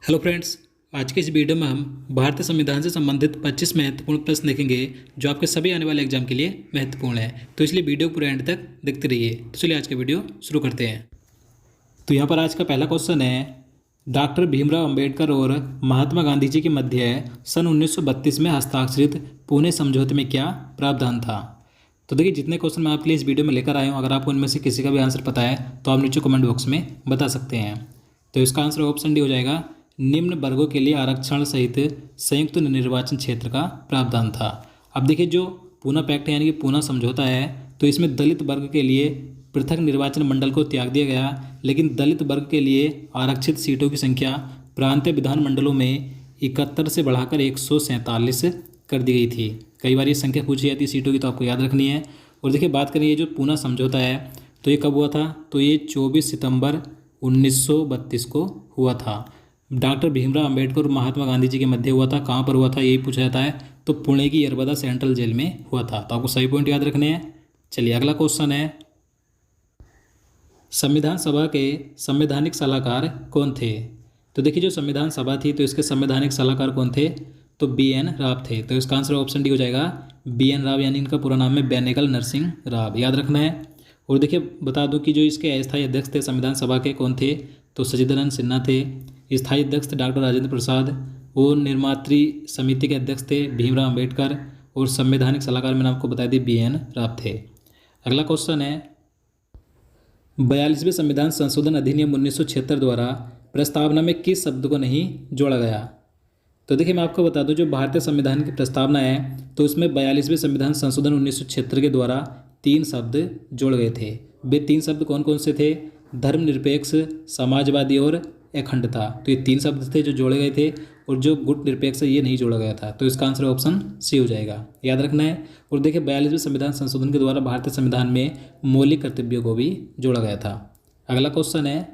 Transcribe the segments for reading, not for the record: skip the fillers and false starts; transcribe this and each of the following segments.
Hello friends. आज के इस वीडियो में हम भारतीय संविधान से संबंधित 25 महत्वपूर्ण प्रश्न देखेंगे जो आपके सभी आने वाले एग्जाम के लिए महत्वपूर्ण है। तो इसलिए वीडियो पूरे एंड तक देखते रहिए। तो चलिए आज का वीडियो शुरू करते हैं। तो यहाँ पर आज का पहला क्वेश्चन है, डॉक्टर भीमराव अंबेडकर और महात्मा गांधी जी के मध्य सन 1932 में हस्ताक्षरित पुणे समझौते में क्या प्रावधान था। तो देखिए, जितने क्वेश्चन मैं आपके लिए इस वीडियो में लेकर आया हूँ, अगर आपको उनमें से किसी का भी आंसर पता है तो आप नीचे कमेंट बॉक्स में बता सकते हैं। तो इसका आंसर ऑप्शन डी हो जाएगा, निम्न वर्गों के लिए आरक्षण सहित संयुक्त निर्वाचन क्षेत्र का प्रावधान था। अब देखिए, जो पूना पैक्ट यानी कि पूना समझौता है, तो इसमें दलित वर्ग के लिए पृथक निर्वाचन मंडल को त्याग दिया गया, लेकिन दलित वर्ग के लिए आरक्षित सीटों की संख्या प्रांतीय विधान मंडलों में 71 से बढ़ाकर 147 कर दी गई थी। कई बार ये संख्या पूछी जाती है सीटों की, तो आपको याद रखनी है। और देखिए, बात करें ये जो पूना समझौता है, तो ये कब हुआ था, तो ये 24 सितंबर 1932 को हुआ था। डॉक्टर भीमराव अंबेडकर और महात्मा गांधी जी के मध्य हुआ था। कहाँ पर हुआ था यही पूछा जाता है, तो पुणे की यरबदा सेंट्रल जेल में हुआ था। तो आपको सही पॉइंट याद रखने हैं। चलिए अगला क्वेश्चन है, संविधान सभा के संवैधानिक सलाहकार कौन थे। तो देखिए, जो संविधान सभा थी तो इसके संवैधानिक सलाहकार कौन थे, तो BN राव थे। तो इसका आंसर ऑप्शन डी हो जाएगा, BN राव, यानी इनका पूरा नाम है बेनेगल नरसिंह राव, याद रखना है। और देखिए, बता दूं कि जो इसके अस्थायी अध्यक्ष थे संविधान सभा के कौन थे, तो सचिदानंद सिन्हा थे। स्थायी अध्यक्ष थे डॉक्टर राजेंद्र प्रसाद। और निर्मात्री समिति के अध्यक्ष थे भीमराव अंबेडकर। और संवैधानिक सलाहकार मैंने आपको बताया दी BN राव थे। अगला क्वेश्चन है, 42वें संविधान संशोधन अधिनियम 1976 द्वारा प्रस्तावना में किस शब्द को नहीं जोड़ा गया। तो देखिए, मैं आपको बता दूं, जो भारतीय संविधान की प्रस्तावना है तो उसमें 42वें संविधान संशोधन 1976 के द्वारा 3 शब्द जोड़े गए थे। वे 3 शब्द कौन कौन से थे, धर्मनिरपेक्ष, समाजवादी और अखंडता। तो ये 3 शब्द थे जो जोड़े गए थे, और जो गुट निरपेक्ष है ये नहीं जोड़ा गया था। तो इसका आंसर ऑप्शन सी हो जाएगा, याद रखना है। और देखिए, 42वें संविधान संशोधन के द्वारा भारतीय संविधान में मौलिक कर्तव्यों को भी जोड़ा गया था। अगला क्वेश्चन है,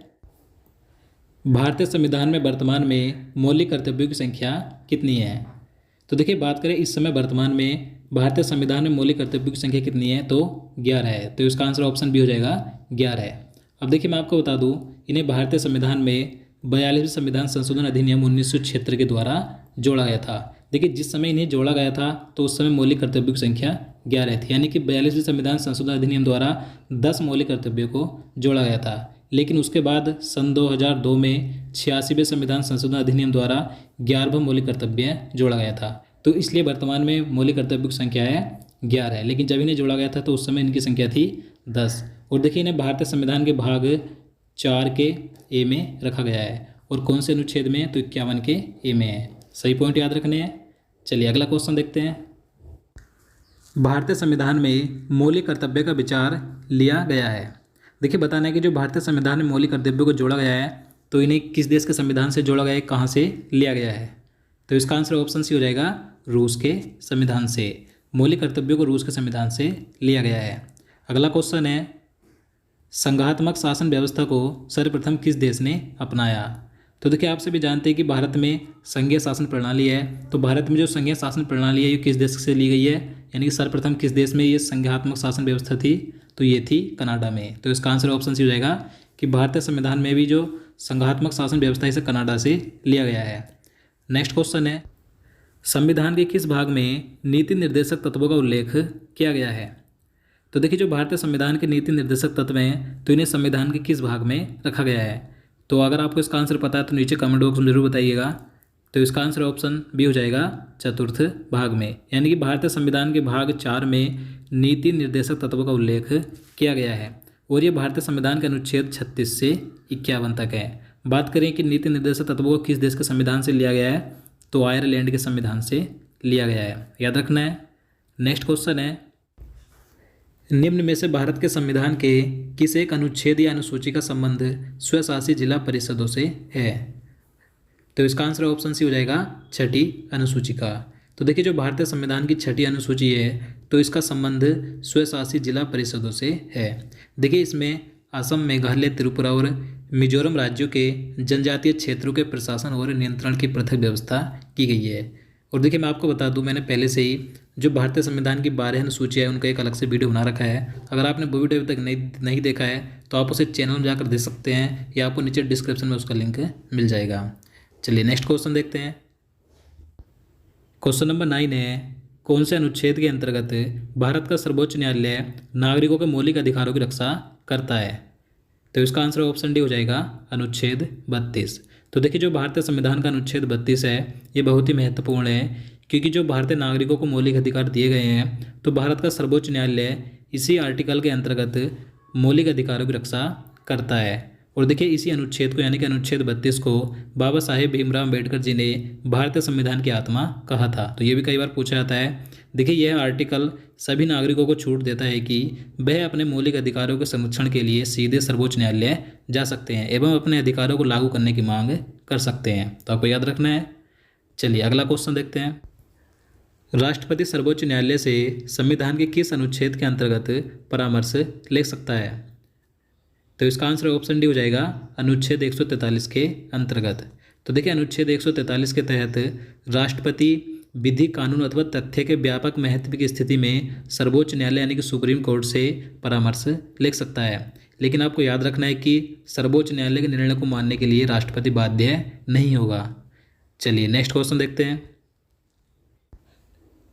भारतीय संविधान में वर्तमान में मौलिक कर्तव्यों की संख्या कितनी है। तो देखिए, बात करें इस समय वर्तमान में भारतीय संविधान में मौलिक कर्तव्यों की संख्या कितनी है, तो 11 है। तो इसका आंसर ऑप्शन बी हो जाएगा, 11। अब देखिए, मैं आपको बता दूं, इन्हें भारतीय संविधान में 42वें संविधान संशोधन अधिनियम 1976 के द्वारा जोड़ा गया था। देखिए, जिस समय इन्हें जोड़ा गया था तो उस समय मौलिक कर्तव्यों की संख्या 11 थी, यानी कि 42वें संविधान संशोधन अधिनियम द्वारा 10 मौलिक कर्तव्यों को जोड़ा गया था। लेकिन उसके बाद सन 2002 में 86वें संविधान संशोधन अधिनियम द्वारा 11वां मौलिक कर्तव्य जोड़ा गया था। तो इसलिए वर्तमान में मौलिक कर्तव्यों की संख्या है 11 है, लेकिन जब इन्हें जोड़ा गया था तो उस समय इनकी संख्या थी 10। और देखिए, इन्हें भारतीय संविधान के भाग 4 के ए में रखा गया है। और कौन से अनुच्छेद में है, तो 51 के ए में है। सही पॉइंट याद रखने हैं। चलिए अगला क्वेश्चन देखते हैं, भारतीय संविधान में मौलिक कर्तव्य का विचार लिया गया है। देखिए, बताना है कि जो भारतीय संविधान में मौलिक कर्तव्यों को जोड़ा गया है तो इन्हें किस देश के संविधान से जोड़ा गया है, कहाँ से लिया गया है। तो इसका आंसर ऑप्शन सी हो जाएगा, रूस के संविधान से। मौलिक कर्तव्यों को रूस के संविधान से लिया गया है। अगला क्वेश्चन है, संघात्मक शासन व्यवस्था को सर्वप्रथम किस देश ने अपनाया। तो देखिए, आप सभी जानते हैं कि भारत में संघीय शासन प्रणाली है। तो भारत में जो संघीय शासन प्रणाली है ये किस देश से ली गई है, यानी कि सर्वप्रथम किस देश में ये संघात्मक शासन व्यवस्था थी, तो ये थी कनाडा में। तो इसका आंसर ऑप्शन सी हो जाएगा कि भारतीय संविधान में भी जो संघात्मक शासन व्यवस्था है इसे कनाडा से लिया गया है। नेक्स्ट क्वेश्चन है, संविधान के किस भाग में नीति निर्देशक तत्वों का उल्लेख किया गया है। तो देखिए, जो भारतीय संविधान के नीति निर्देशक तत्व हैं तो इन्हें संविधान के किस भाग में रखा गया है। तो अगर आपको इसका आंसर पता है तो नीचे कमेंट बॉक्स में जरूर बताइएगा। तो इसका आंसर ऑप्शन बी हो जाएगा, चतुर्थ भाग में, यानी कि भारतीय संविधान के भाग 4 में नीति निर्देशक तत्वों का उल्लेख किया गया है। और ये भारतीय संविधान के अनुच्छेद 36 से 51 तक है। बात करें कि नीति निर्देशक तत्वों को किस देश के संविधान से लिया गया है, तो आयरलैंड के संविधान से लिया गया है, याद रखना है। नेक्स्ट क्वेश्चन है, निम्न में से भारत के संविधान के किस एक अनुच्छेद या अनुसूची का संबंध स्वशासी जिला परिषदों से है। तो इसका आंसर ऑप्शन सी हो जाएगा, 6ठी अनुसूची का। तो देखिए, जो भारतीय संविधान की 6ठी अनुसूची है तो इसका संबंध स्वशासी जिला परिषदों से है। देखिए, इसमें असम, मेघालय, त्रिपुरा और मिजोरम राज्यों के जनजातीय क्षेत्रों के प्रशासन और नियंत्रण की पृथक व्यवस्था की गई है। और देखिए, मैं आपको बता दूं, मैंने पहले से ही जो भारतीय संविधान की 12 अनुसूची है उनका एक अलग से वीडियो बना रखा है। अगर आपने वो वीडियो अभी तक नहीं देखा है तो आप उसे चैनल में जाकर देख सकते हैं, या आपको नीचे डिस्क्रिप्शन में उसका लिंक मिल जाएगा। चलिए नेक्स्ट क्वेश्चन देखते हैं। क्वेश्चन नंबर 9 है, कौन से अनुच्छेद के अंतर्गत भारत का सर्वोच्च न्यायालय नागरिकों के मौलिक अधिकारों की रक्षा करता है? तो इसका आंसर ऑप्शन डी हो जाएगा अनुच्छेद 32। तो देखिए जो भारतीय संविधान का अनुच्छेद 32 है ये बहुत ही महत्वपूर्ण है, क्योंकि जो भारतीय नागरिकों को मौलिक अधिकार दिए गए हैं तो भारत का सर्वोच्च न्यायालय इसी आर्टिकल के अंतर्गत मौलिक अधिकारों की रक्षा करता है। और देखिए इसी अनुच्छेद को यानी कि अनुच्छेद 32 को बाबा साहेब भीमराव अम्बेडकर जी ने भारतीय संविधान की आत्मा कहा था। तो ये भी कई बार पूछा जाता है। देखिए यह आर्टिकल सभी नागरिकों को छूट देता है कि वह अपने मौलिक अधिकारों के संरक्षण के लिए सीधे सर्वोच्च न्यायालय जा सकते हैं एवं अपने अधिकारों को लागू करने की मांग कर सकते हैं। तो आपको याद रखना है। चलिए अगला क्वेश्चन देखते हैं। राष्ट्रपति सर्वोच्च न्यायालय से संविधान के किस अनुच्छेद के अंतर्गत परामर्श ले सकता है? तो इसका आंसर ऑप्शन डी हो जाएगा अनुच्छेद 143 के अंतर्गत। तो देखिए अनुच्छेद 143 के तहत राष्ट्रपति विधि, कानून अथवा तथ्य के व्यापक महत्व की स्थिति में सर्वोच्च न्यायालय यानी कि सुप्रीम कोर्ट से परामर्श ले सकता है। लेकिन आपको याद रखना है कि सर्वोच्च न्यायालय के निर्णय को मानने के लिए राष्ट्रपति बाध्य नहीं होगा। चलिए नेक्स्ट क्वेश्चन देखते हैं।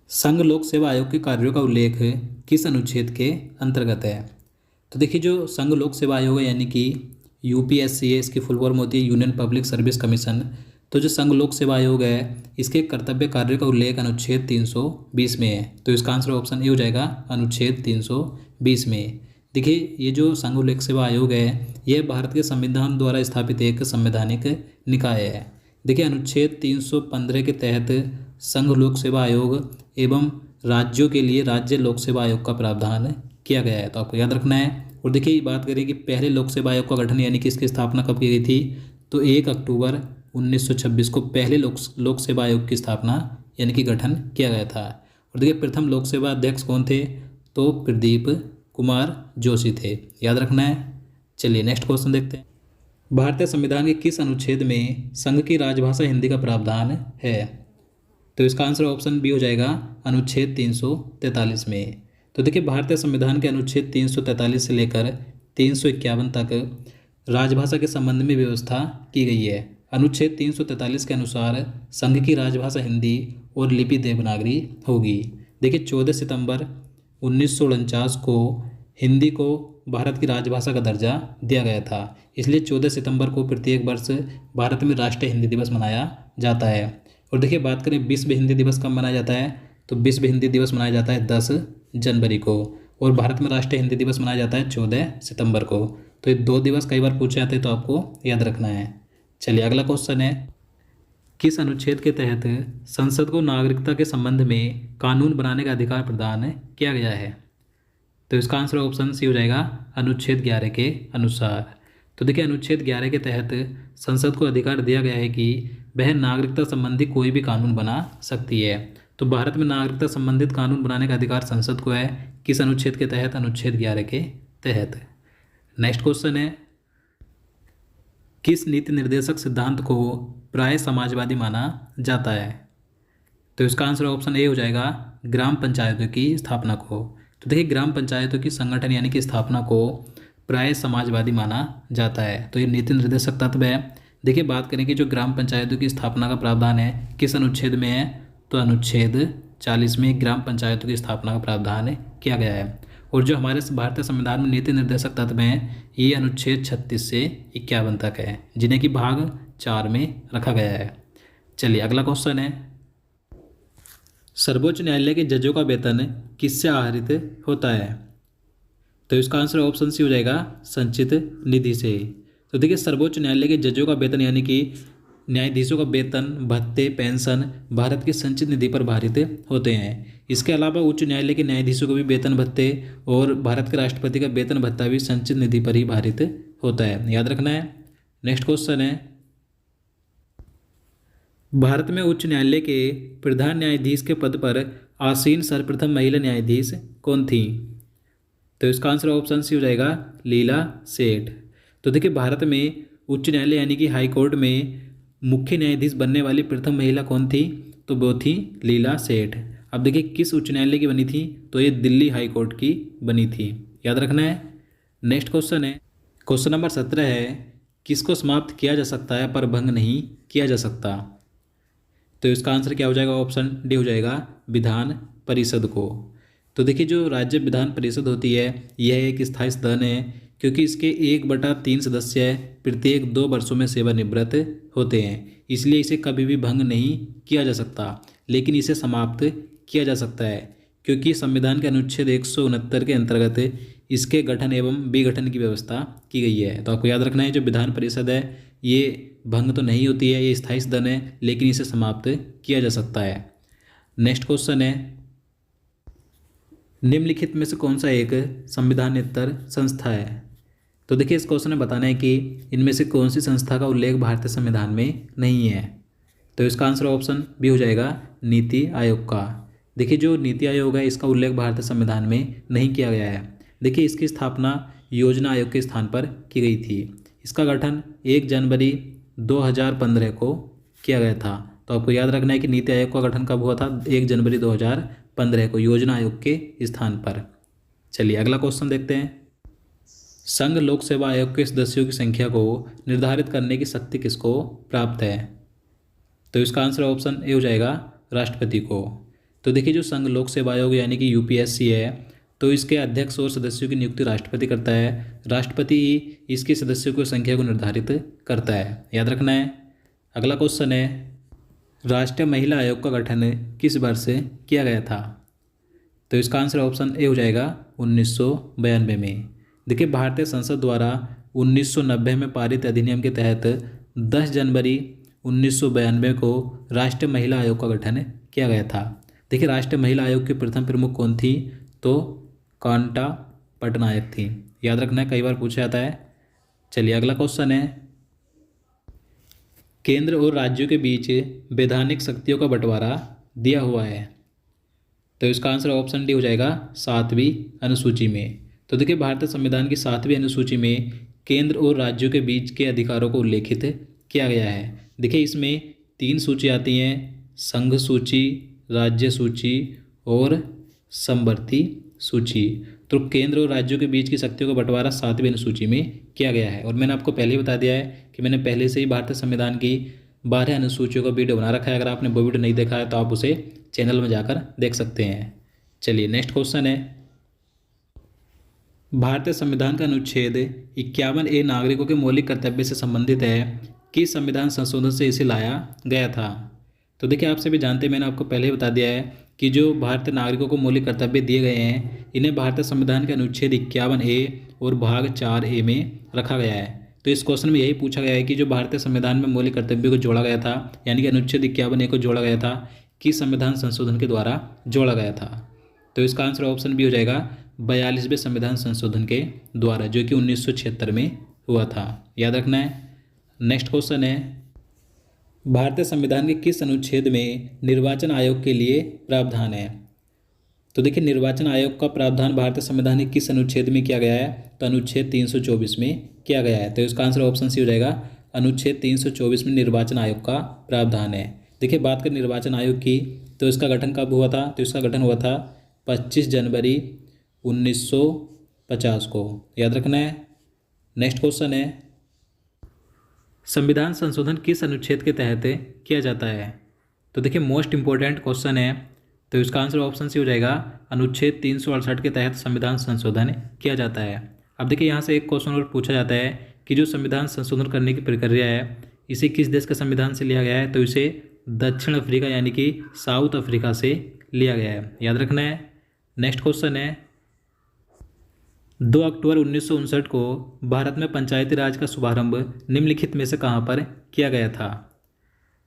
संघ लोक सेवा आयोग के कार्यों का उल्लेख किस अनुच्छेद के अंतर्गत है? तो देखिए जो संघ लोक सेवा आयोग है यानी कि यूपीएससी है, इसकी फुल फॉर्म होती है यूनियन पब्लिक सर्विस कमीशन। तो जो संघ लोक सेवा आयोग है इसके कर्तव्य कार्यों का उल्लेख अनुच्छेद 320 में है। तो इसका आंसर ऑप्शन ए हो जाएगा अनुच्छेद 320 में। देखिए ये जो संघ लोक सेवा आयोग है यह भारत के संविधान द्वारा स्थापित एक संवैधानिक निकाय है। देखिए अनुच्छेद 315 के तहत संघ लोक सेवा आयोग एवं राज्यों के लिए राज्य लोक सेवा आयोग का प्रावधान किया गया है। तो आपको याद रखना है। और देखिए बात करें कि पहले लोक सेवा आयोग का गठन यानी कि इसकी स्थापना कब की गई थी? तो 1 अक्टूबर 1926 को पहले लोक सेवा आयोग की स्थापना यानी कि गठन किया गया था। और देखिए प्रथम लोक सेवा अध्यक्ष कौन थे? तो प्रदीप कुमार जोशी थे। याद रखना है। चलिए नेक्स्ट क्वेश्चन देखते हैं। भारतीय संविधान के किस अनुच्छेद में संघ की राजभाषा हिंदी का प्रावधान है? तो इसका आंसर ऑप्शन बी हो जाएगा अनुच्छेद 343 में। तो देखिए भारतीय संविधान के अनुच्छेद 343 से लेकर 351 तक राजभाषा के संबंध में व्यवस्था की गई है। अनुच्छेद 343 के अनुसार संघ की राजभाषा हिंदी और लिपि देवनागरी होगी। देखिए 14 सितंबर 1949 को हिंदी को भारत की राजभाषा का दर्जा दिया गया था। इसलिए 14 सितंबर को प्रत्येक वर्ष भारत में राष्ट्रीय हिंदी दिवस मनाया जाता है। और देखिए बात करें विश्व हिंदी दिवस कब मनाया जाता है? तो विश्व हिंदी दिवस मनाया जाता है 10 जनवरी को। और भारत में राष्ट्रीय हिंदी दिवस मनाया जाता है 14 सितंबर को। तो ये 2 दिवस कई बार पूछे जाते हैं तो आपको याद रखना है। चलिए अगला क्वेश्चन है, किस अनुच्छेद के तहत संसद को नागरिकता के संबंध में कानून बनाने का अधिकार प्रदान किया गया है? तो इसका आंसर ऑप्शन सी हो जाएगा अनुच्छेद 11 के अनुसार। तो देखिए अनुच्छेद 11 के तहत संसद को अधिकार दिया गया है कि वह नागरिकता संबंधी कोई भी कानून बना सकती है। तो भारत में नागरिकता संबंधित कानून बनाने का अधिकार संसद को है। किस अनुच्छेद के तहत? अनुच्छेद 11 के तहत। नेक्स्ट क्वेश्चन है, किस नीति निर्देशक सिद्धांत को प्राय समाजवादी माना जाता है? तो इसका आंसर ऑप्शन ए हो जाएगा ग्राम पंचायतों की स्थापना को। तो देखिए ग्राम पंचायतों की संगठन यानी कि स्थापना को प्राय समाजवादी माना जाता है। तो ये नीति निर्देशक तत्व है। देखिए बात करें कि जो ग्राम पंचायतों की स्थापना का प्रावधान है किस अनुच्छेद में है? तो अनुच्छेद 40 में ग्राम पंचायतों की स्थापना का प्रावधान किया गया है। और जो हमारे भारतीय संविधान में नीति निर्देशक तत्व हैं ये अनुच्छेद 36 से 51 तक है, जिन्हें कि भाग 4 में रखा गया है। चलिए अगला क्वेश्चन है, सर्वोच्च न्यायालय के जजों का वेतन किससे आहरित होता है? तो इसका आंसर ऑप्शन सी हो जाएगा संचित निधि से। तो देखिए सर्वोच्च न्यायालय के जजों का वेतन यानी कि न्यायाधीशों का वेतन, भत्ते, पेंशन भारत की संचित निधि पर भारित होते हैं। इसके अलावा उच्च न्यायालय के न्यायाधीशों को भी वेतन भत्ते और भारत के राष्ट्रपति का वेतन भत्ता भी संचित निधि पर ही भारित होता है। याद रखना है। नेक्स्ट क्वेश्चन है, भारत में उच्च न्यायालय के प्रधान न्यायाधीश के पद पर आसीन सर्वप्रथम महिला न्यायाधीश कौन थी? तो इसका आंसर ऑप्शन सी हो जाएगा लीला सेठ। तो देखिए भारत में उच्च न्यायालय यानी कि हाई कोर्ट में मुख्य न्यायाधीश बनने वाली प्रथम महिला कौन थी? तो वो थी लीला सेठ। अब देखिए किस उच्च न्यायालय की बनी थी? तो ये दिल्ली हाई कोर्ट की बनी थी। याद रखना है। नेक्स्ट क्वेश्चन है, क्वेश्चन नंबर 17 है, किसको समाप्त किया जा सकता है पर भंग नहीं किया जा सकता? तो इसका आंसर क्या हो जाएगा? ऑप्शन डी हो जाएगा, विधान परिषद को। तो देखिए जो राज्य विधान परिषद होती है यह एक स्थायी सदन है, क्योंकि इसके 1/3 सदस्य प्रत्येक 2 वर्षों में सेवानिवृत्त होते हैं, इसलिए इसे कभी भी भंग नहीं किया जा सकता, लेकिन इसे समाप्त किया जा सकता है, क्योंकि संविधान के अनुच्छेद 169 के अंतर्गत इसके गठन एवं विघटन की व्यवस्था की गई है। तो आपको याद रखना है जो विधान परिषद है ये भंग तो नहीं होती है, ये स्थायी सदन है, लेकिन इसे समाप्त किया जा सकता है। नेक्स्ट क्वेश्चन है, निम्नलिखित में से कौन सा एक संविधानेतर संस्था है? तो देखिए इस क्वेश्चन में बताना है कि इनमें से कौन सी संस्था का उल्लेख भारतीय संविधान में नहीं है। तो इसका आंसर ऑप्शन बी हो जाएगा, नीति आयोग का। देखिए जो नीति आयोग है इसका उल्लेख भारतीय संविधान में नहीं किया गया है। देखिए इसकी स्थापना योजना आयोग के स्थान पर की गई थी। इसका गठन 1 जनवरी 2015 को किया गया था। तो आपको याद रखना है कि नीति आयोग का गठन कब हुआ था? 1 जनवरी 2015 को योजना आयोग के स्थान पर। चलिए अगला क्वेश्चन देखते हैं। संघ लोक सेवा आयोग के सदस्यों की संख्या को निर्धारित करने की शक्ति किसको प्राप्त है? तो इसका आंसर ऑप्शन ए हो जाएगा, राष्ट्रपति को। तो देखिए जो संघ लोक सेवा आयोग यानी कि यूपीएससी है, तो इसके अध्यक्ष और सदस्यों की नियुक्ति राष्ट्रपति करता है। राष्ट्रपति इसके सदस्यों की संख्या को निर्धारित करता है, याद रखना है। अगला क्वेश्चन है, राष्ट्रीय महिला आयोग का गठन किस वर्ष किया गया था? तो इसका आंसर ऑप्शन ए हो जाएगा, 1992 में। देखिए भारतीय संसद द्वारा 1990 में पारित अधिनियम के तहत 10 जनवरी 1992 को राष्ट्रीय महिला आयोग का गठन किया गया था। देखिए राष्ट्रीय महिला आयोग की प्रथम प्रमुख कौन थी? तो कांटा पटनायक थी, याद रखना है, कई बार पूछा जाता है। चलिए अगला क्वेश्चन है, केंद्र और राज्यों के बीच वैधानिक शक्तियों का बंटवारा दिया हुआ है। तो इसका आंसर ऑप्शन डी हो जाएगा, 7वीं अनुसूची में। तो देखिए भारतीय संविधान की 7वीं अनुसूची में केंद्र और राज्यों के बीच के अधिकारों को उल्लेखित किया गया है। देखिए इसमें 3 सूची आती हैं, संघ सूची, राज्य सूची और समवर्ती सूची। तो केंद्र और राज्यों के बीच की शक्तियों का बंटवारा 7वीं अनुसूची में किया गया है। और मैंने आपको पहले ही बता दिया है कि मैंने पहले से ही भारतीय संविधान की 12 अनुसूचियों का वीडियो बना रखा है। अगर आपने वो वीडियो नहीं देखा है तो आप उसे चैनल में जाकर देख सकते हैं। चलिए नेक्स्ट क्वेश्चन है, भारतीय संविधान का अनुच्छेद 51A नागरिकों के मौलिक कर्तव्य से संबंधित है, किस संविधान संशोधन से इसे लाया गया था? तो देखिए आप सभी जानते हैं, मैंने आपको पहले ही बता दिया है कि जो भारतीय नागरिकों को मौलिक कर्तव्य दिए गए हैं इन्हें भारतीय संविधान के अनुच्छेद 51A और भाग 4A में रखा गया है। तो इस क्वेश्चन में यही पूछा गया है कि जो भारतीय संविधान में मौलिक कर्तव्य को जोड़ा गया था यानी कि अनुच्छेद 51A को जोड़ा गया था, किस संविधान संशोधन के द्वारा जोड़ा गया था? तो इसका आंसर ऑप्शन बी हो जाएगा, 42वें संविधान संशोधन के द्वारा, जो कि 1976 में हुआ था, याद रखना है। नेक्स्ट क्वेश्चन है, भारतीय संविधान के किस अनुच्छेद में निर्वाचन आयोग के लिए प्रावधान है? तो देखिए निर्वाचन आयोग का प्रावधान भारतीय संविधान के किस अनुच्छेद में किया गया है? तो अनुच्छेद 324 में किया गया है। तो इसका आंसर ऑप्शन सी हो जाएगा, अनुच्छेद 324 में निर्वाचन आयोग का प्रावधान है। देखिए बात करें निर्वाचन आयोग की, तो इसका गठन कब हुआ था? तो इसका गठन हुआ था 25 जनवरी 1950 को, याद रखना है। नेक्स्ट क्वेश्चन है, संविधान संशोधन किस अनुच्छेद के तहत किया जाता है? तो देखिए मोस्ट इंपॉर्टेंट क्वेश्चन है, तो इसका आंसर ऑप्शन सी हो जाएगा, अनुच्छेद 368 के तहत संविधान संशोधन किया जाता है। अब देखिए यहाँ से एक क्वेश्चन और पूछा जाता है कि जो संविधान संशोधन करने की प्रक्रिया है इसे किस देश के संविधान से लिया गया है? तो इसे दक्षिण अफ्रीका यानी कि साउथ अफ्रीका से लिया गया है, याद रखना है। नेक्स्ट क्वेश्चन है, 2 अक्टूबर 1959 को भारत में पंचायती राज का शुभारंभ निम्नलिखित में से कहाँ पर किया गया था?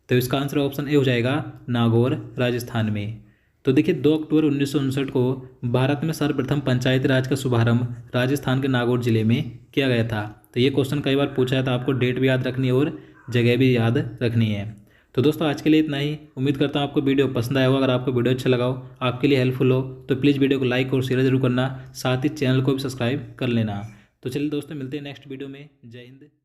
तो इसका आंसर ऑप्शन ए हो जाएगा, नागौर राजस्थान में। तो देखिए 2 अक्टूबर 1959 को भारत में सर्वप्रथम पंचायती राज का शुभारंभ राजस्थान के नागौर जिले में किया गया था। तो ये क्वेश्चन कई बार पूछा है, तो आपको डेट भी याद रखनी है और जगह भी याद रखनी है। तो दोस्तों आज के लिए इतना ही। उम्मीद करता हूँ आपको वीडियो पसंद आया होगा। अगर आपको वीडियो अच्छा लगा हो, आपके लिए हेल्पफुल हो, तो प्लीज़ वीडियो को लाइक और शेयर जरूर करना, साथ ही चैनल को भी सब्सक्राइब कर लेना। तो चलिए दोस्तों मिलते हैं नेक्स्ट वीडियो में। जय हिंद।